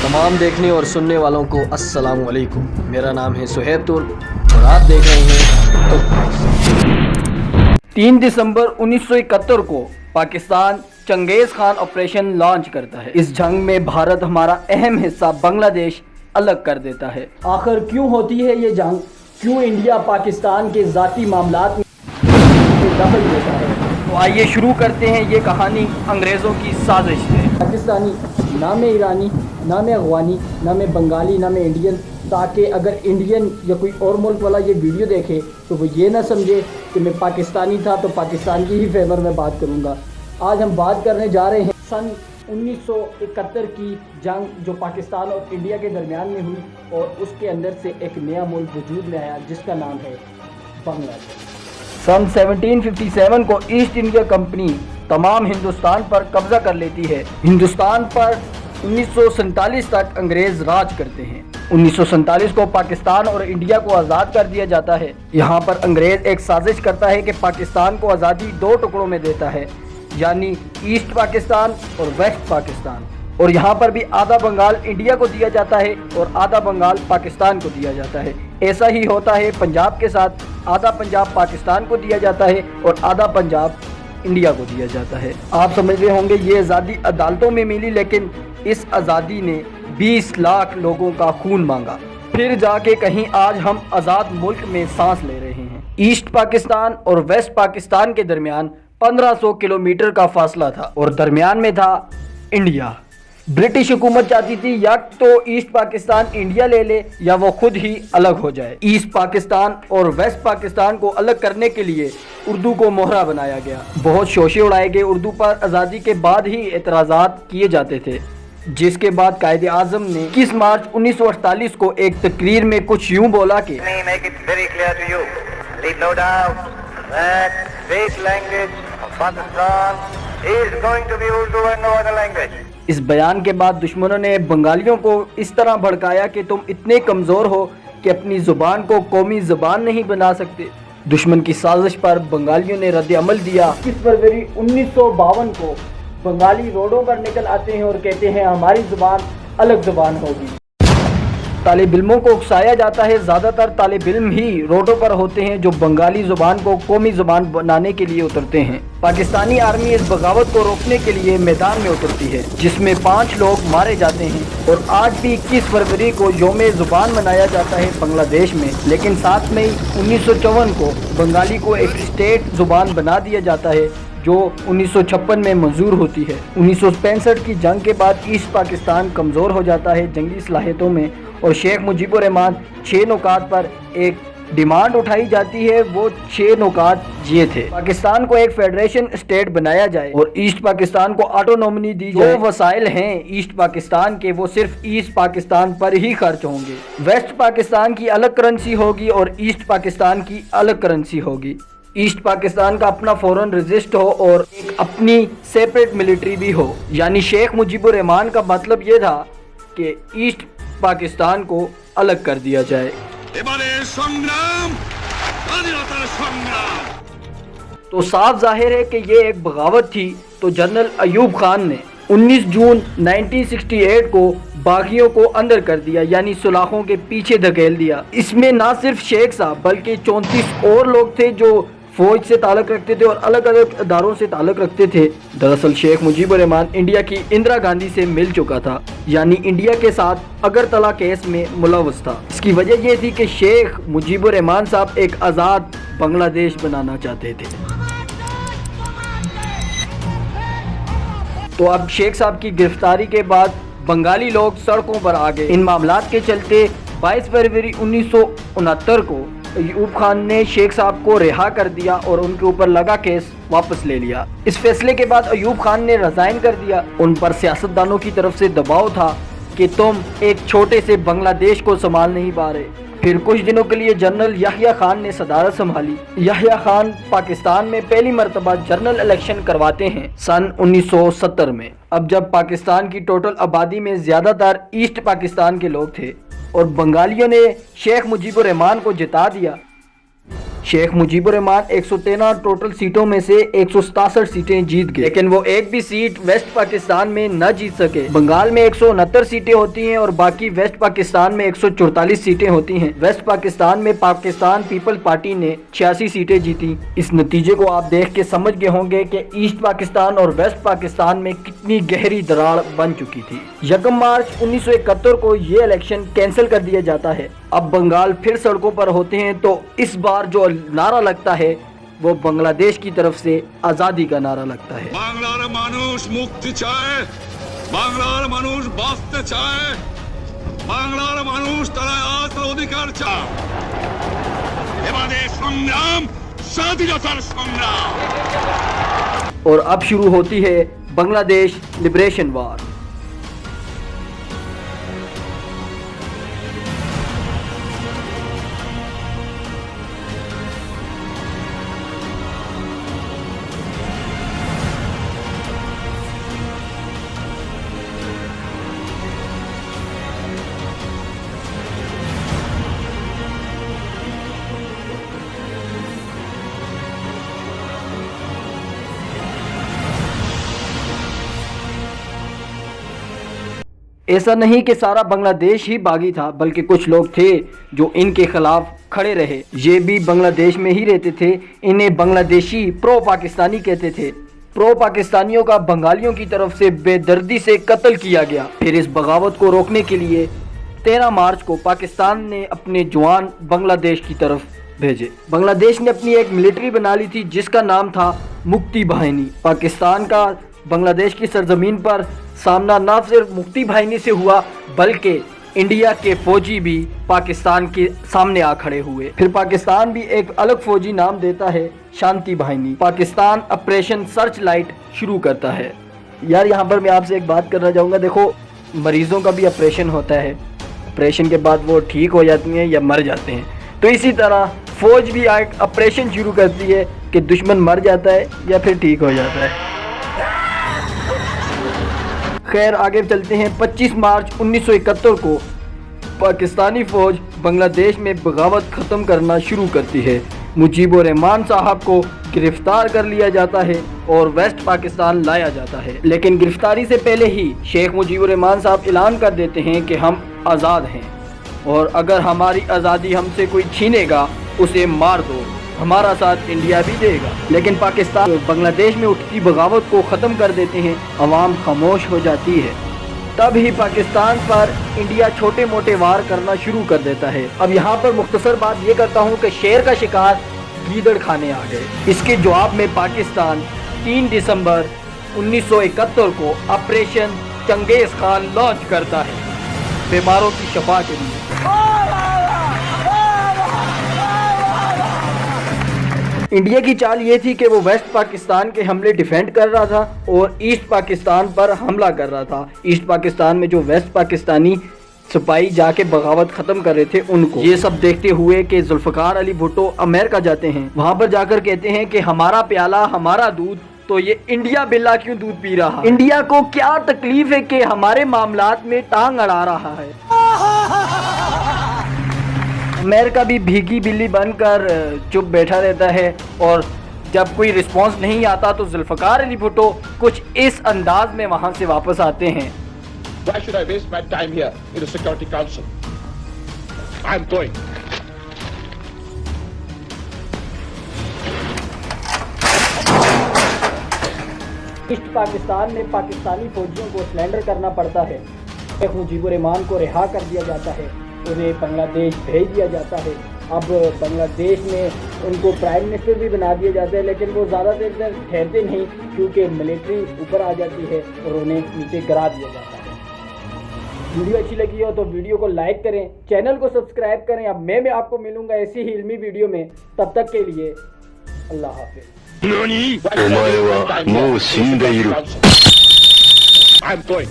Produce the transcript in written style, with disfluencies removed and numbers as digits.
तमाम देखने और सुनने वालों को अस्सलाम वालेकुम। मेरा नाम है सुहेब तुल और आप देख रहे हैं तो 3 दिसंबर 1971 को पाकिस्तान चंगेज़ खान ऑपरेशन लॉन्च करता है। इस जंग में भारत हमारा अहम हिस्सा बांग्लादेश अलग कर देता है। आखिर क्यों होती है ये जंग? क्यों इंडिया पाकिस्तान के ज़ाती मामलात में दखल देता है? तो आइए शुरू करते हैं ये कहानी अंग्रेज़ों की साजिश से। पाकिस्तानी ना में ईरानी, ना में अफगानी, ना में बंगाली, ना में इंडियन, ताकि अगर इंडियन या कोई और मुल्क वाला ये वीडियो देखे तो वो ये ना समझे कि मैं पाकिस्तानी था तो पाकिस्तान की ही फेवर में बात करूँगा। आज हम बात करने जा रहे हैं सन 1971 की जंग जो पाकिस्तान और इंडिया के दरमियान में हुई और उसके अंदर से एक नया मुल्क वजूद में आया जिसका नाम है बांग्लादेश। सन 1757 को ईस्ट इंडिया कंपनी तमाम हिंदुस्तान पर कब्जा कर लेती है। हिंदुस्तान पर 1947 तक अंग्रेज राज करते हैं। 1947 को पाकिस्तान और इंडिया को आज़ाद कर दिया जाता है। यहाँ पर अंग्रेज एक साजिश करता है कि पाकिस्तान को आज़ादी 2 टुकड़ों में देता है, यानी ईस्ट पाकिस्तान और वेस्ट पाकिस्तान। और यहाँ पर भी आधा बंगाल इंडिया को दिया जाता है और आधा बंगाल पाकिस्तान को दिया जाता है। ऐसा ही होता है पंजाब के साथ, आधा पंजाब पाकिस्तान को दिया जाता है और आधा पंजाब इंडिया को दिया जाता है। आप समझ रहे होंगे ये आज़ादी अदालतों में मिली, लेकिन इस आज़ादी ने 20 लाख लोगों का खून मांगा। फिर जाके कहीं आज हम आज़ाद मुल्क में सांस ले रहे हैं। ईस्ट पाकिस्तान और वेस्ट पाकिस्तान के दरमियान 1500 किलोमीटर का फासला था और दरमियान में था इंडिया। ब्रिटिश हुकूमत चाहती थी या तो ईस्ट पाकिस्तान इंडिया ले ले या वो खुद ही अलग हो जाए। ईस्ट पाकिस्तान और वेस्ट पाकिस्तान को अलग करने के लिए उर्दू को मोहरा बनाया गया। बहुत शोशे उड़ाए गए। उर्दू पर आज़ादी के बाद ही एतराज़ात किए जाते थे, जिसके बाद कायदे आज़म ने 21 मार्च 1948 को एक तकरीर में कुछ यूँ बोला कि इस बयान के बाद दुश्मनों ने बंगालियों को इस तरह भड़काया कि तुम इतने कमज़ोर हो कि अपनी ज़ुबान को कौमी ज़ुबान नहीं बना सकते। दुश्मन की साजिश पर बंगालियों ने रद्द अमल दिया। 21 फरवरी 1952 को बंगाली रोडों पर निकल आते हैं और कहते हैं हमारी ज़ुबान अलग ज़ुबान होगी। तालिब इल्मों को उकसाया जाता है। ज़्यादातर तालिब इल्म ही रोडों पर होते हैं जो बंगाली ज़ुबान को कौमी ज़ुबान बनाने के लिए उतरते हैं। पाकिस्तानी आर्मी इस बगावत को रोकने के लिए मैदान में उतरती है, जिसमें 5 लोग मारे जाते हैं। और आज भी 21 फरवरी को यौम ज़ुबान मनाया जाता है बांग्लादेश में। लेकिन 7 मई 1954 को बंगाली को एक स्टेट ज़ुबान बना दिया जाता है जो 1956 में मंजूर होती है। 1965 की जंग के बाद ईस्ट पाकिस्तान कमज़ोर हो जाता है जंगी सलाहियतों में और शेख मुजीबुर रहमान 6 नुकात पर एक डिमांड उठाई जाती है। वो 6 नुकात ये थे: पाकिस्तान को एक फेडरेशन स्टेट बनाया जाए और ईस्ट पाकिस्तान को ऑटोनॉमी दी जाए। जो वसाइल हैं ईस्ट पाकिस्तान के वो सिर्फ ईस्ट पाकिस्तान पर ही खर्च होंगे। वेस्ट पाकिस्तान की अलग करेंसी होगी और ईस्ट पाकिस्तान की अलग करेंसी होगी। ईस्ट पाकिस्तान का अपना फॉरेन रजिस्ट हो और एक अपनी सेपरेट मिलिट्री भी हो। यानी शेख मुजीबुर रहमान का मतलब ये था कि ईस्ट पाकिस्तान को अलग कर दिया जाए। तो साफ जाहिर है कि ये एक बगावत थी। तो जनरल अयूब खान ने 19 जून 1968 को बागियों को अंदर कर दिया, यानी सुलाखों के पीछे धकेल दिया। इसमें ना सिर्फ शेख साहब बल्कि 34 और लोग थे जो फौज से ताल्लुक़ रखते थे और अलग अलग इदारों से ताल्लुक़ रखते थे। दरअसल शेख मुजीबुर रहमान इंडिया की इंदिरा गांधी से मिल चुका था, यानी इंडिया के साथ अगरतला केस में मुलव्वस था। इसकी वजह यह थी कि शेख मुजीबुर रहमान साहब एक आज़ाद बांग्लादेश बनाना चाहते थे। तो अब शेख साहब की गिरफ्तारी के बाद बंगाली लोग सड़कों पर आ गए। इन मामलात के चलते 22 फरवरी 1969 को अयूब खान ने शेख साहब को रिहा कर दिया और उनके ऊपर लगा केस वापस ले लिया। इस फैसले के बाद अयूब खान ने रिजाइन कर दिया। उन पर सियासतदानों की तरफ से दबाव था कि तुम एक छोटे से बांग्लादेश को संभाल नहीं पा रहे। फिर कुछ दिनों के लिए जनरल याहिया खान ने सदारत संभाली। याहिया खान पाकिस्तान में पहली मरतबा जनरल इलेक्शन करवाते हैं सन 1970 में। अब जब पाकिस्तान की टोटल आबादी में ज़्यादातर ईस्ट पाकिस्तान के लोग थे और बंगालियों ने शेख मुजीबुर रहमान को जिता दिया, शेख मुजीबुर रहमान 113 टोटल सीटों में से 167 सीटें जीत गए, लेकिन वो एक भी सीट वेस्ट पाकिस्तान में न जीत सके। बंगाल में 169 सीटें होती हैं और बाकी वेस्ट पाकिस्तान में 144 सीटें होती हैं। वेस्ट पाकिस्तान में पाकिस्तान पीपल्स पार्टी ने 86 सीटें जीती। इस नतीजे को आप देख के समझ गए होंगे कि ईस्ट पाकिस्तान और वेस्ट पाकिस्तान में कितनी गहरी दरार बन चुकी थी। 1 मार्च 1971 को ये इलेक्शन कैंसिल कर दिया जाता है। अब बंगाल फिर सड़कों पर होते हैं, तो इस बार जो नारा लगता है वो बांग्लादेश की तरफ से आजादी का नारा लगता है। बांग्लार मानुष मुक्ति चाहे, बांग्लार मानुष बाँचते चाहे, बांग्लार मानुष तारा आत्म अधिकार चाहे। एबारे संग्राम स्वाधीनतार संग्राम। और अब शुरू होती है बांग्लादेश लिबरेशन वार। ऐसा नहीं कि सारा बांग्लादेश ही बागी था, बल्कि कुछ लोग थे जो इनके खिलाफ खड़े रहे। ये भी बांग्लादेश में ही रहते थे। इन्हें बांग्लादेशी प्रो पाकिस्तानी कहते थे। प्रो पाकिस्तानियों का बंगालियों की तरफ से बेदर्दी से कत्ल किया गया। फिर इस बगावत को रोकने के लिए 13 मार्च को पाकिस्तान ने अपने जवान बांग्लादेश की तरफ भेजे। बांग्लादेश ने अपनी एक मिलिट्री बना ली थी जिसका नाम था मुक्ति बाहिनी। पाकिस्तान का बांग्लादेश की सरजमीन पर सामना न सिर्फ मुक्ति बाहिनी से हुआ, बल्कि इंडिया के फौजी भी पाकिस्तान के सामने आ खड़े हुए। फिर पाकिस्तान भी एक अलग फौजी नाम देता है, शांति बाहिनी। पाकिस्तान ऑपरेशन सर्च लाइट शुरू करता है। यार यहाँ पर मैं आपसे एक बात करना चाहूँगा। देखो, मरीजों का भी ऑपरेशन होता है, ऑपरेशन के बाद वो ठीक हो जाती हैं या मर जाते हैं। तो इसी तरह फौज भी एक ऑपरेशन शुरू करती है कि दुश्मन मर जाता है या फिर ठीक हो जाता है। खैर, आगे चलते हैं। 25 मार्च 1971 को पाकिस्तानी फ़ौज बांग्लादेश में बगावत ख़त्म करना शुरू करती है। मुजीबुर रहमान साहब को गिरफ्तार कर लिया जाता है और वेस्ट पाकिस्तान लाया जाता है। लेकिन गिरफ्तारी से पहले ही शेख मुजीबुर रहमान साहब ऐलान कर देते हैं कि हम आज़ाद हैं और अगर हमारी आज़ादी हमसे कोई छीनेगा उसे मार दो, हमारा साथ इंडिया भी देगा। लेकिन पाकिस्तान बांग्लादेश में उठती बगावत को ख़त्म कर देते हैं। अवाम खामोश हो जाती है। तब ही पाकिस्तान पर इंडिया छोटे मोटे वार करना शुरू कर देता है। अब यहाँ पर मुख्तसर बात ये करता हूँ कि शेर का शिकार गीदड़ खाने आ गए। इसके जवाब में पाकिस्तान 3 दिसंबर 1971 को ऑपरेशन चंगेज़ खान लॉन्च करता है, बीमारों की शफा के लिए। इंडिया की चाल ये थी कि वो वेस्ट पाकिस्तान के हमले डिफेंड कर रहा था और ईस्ट पाकिस्तान पर हमला कर रहा था। ईस्ट पाकिस्तान में जो वेस्ट पाकिस्तानी सिपाही जाके बगावत ख़त्म कर रहे थे उनको। ये सब देखते हुए कि जुल्फ़िकार अली भुट्टो अमेरिका जाते हैं, वहाँ पर जाकर कहते हैं कि हमारा प्याला हमारा दूध, तो ये इंडिया बिल्ला क्यों दूध पी रहा है? इंडिया को क्या तकलीफ है कि हमारे मामलात में टांग अड़ा रहा है? अमेरिका भी भीगी बिल्ली बनकर चुप बैठा रहता है और जब कोई रिस्पांस नहीं आता तो जुल्फ़िकार अली भुट्टो कुछ इस अंदाज में वहां से वापस आते हैं। Why should I waste my time here in the Security Council? I'm going. East Pakistan में पाकिस्तानी फौजियों को सरेंडर करना पड़ता है। शेख मुजीबुर रहमान को रिहा कर दिया जाता है, उन्हें बांग्लादेश भेज दिया जाता है। अब बांग्लादेश में उनको प्राइम मिनिस्टर भी बना दिया जाता है, लेकिन वो ज़्यादा देर तक ठहरते नहीं क्योंकि मिलिट्री ऊपर आ जाती है और उन्हें नीचे गिरा दिया जाता है। वीडियो अच्छी लगी हो तो वीडियो को लाइक करें, चैनल को सब्सक्राइब करें। अब मैं आपको मिलूंगा ऐसी ही इल्मी वीडियो में, तब तक के लिए अल्लाह हाफिज़। I'm going.